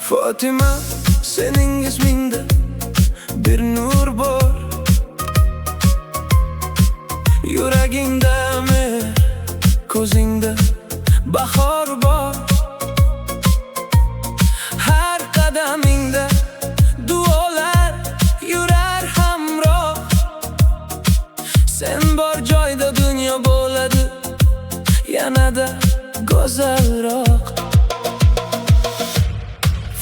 Fatima, sening ismingda bir nur bor, yuragingda mehr, ko'zingda bahor bor. Har qadamingda duolar yurar hamroh. Sen bor joyda dunyo bo'ladi yanada go'zalroq.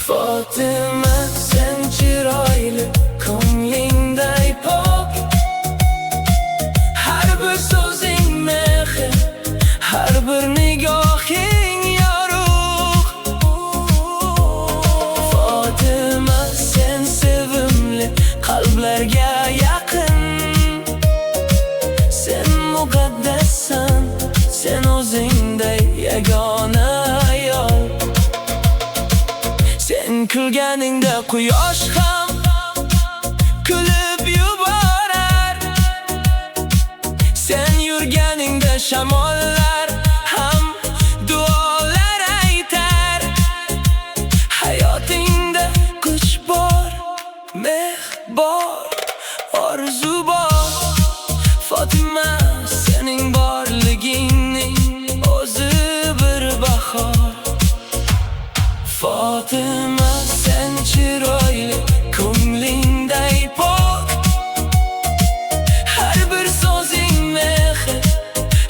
Fatima, sen chiroyli, ko'nglingday pok. Har bir so'zing mehr, har bir nigohing yorug'. Fatima, sen sevimli, qalblarga yaqin. Sen muqaddassan, sen o'zingday yagona ayol. Sen kulganingda quyosh ham kulib yuborar. Sen yurganingda shamollar ham duolar aytar. Hayotingda kuch bor, mehr bor, orzu bor. Fatima, sening borligingning o'zi bir bahor. Fatima, sen chiroyli, ko'nglingday pok. Har bir so'zing mehr,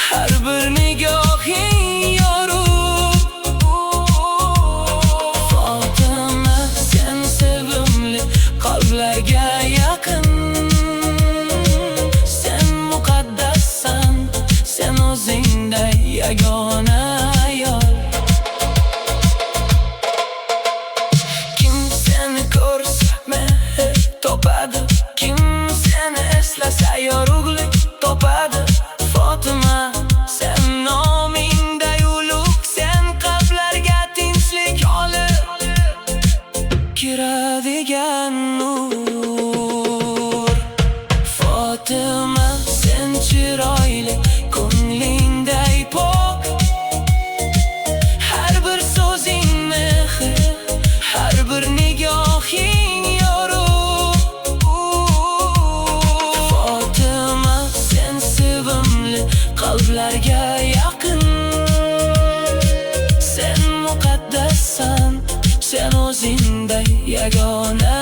har bir nigohing yorug'. Fatima, sen sevimli, qalblarga yaqin. Sen muqaddassan, sen o'zingday yagona ayol. Kim seni eslasa yorug'lik topadi. Fatima, sen nomingda ulug', sen qalblarga tinchlik olib kiradigan nur. Fatima, sen chiroyli, ko'nglingday pok. Har bir so'zing mehr, har bir nigohing yorug'. Qalblarga yaqin. Sen muqaddassan, sen o'zingday yagona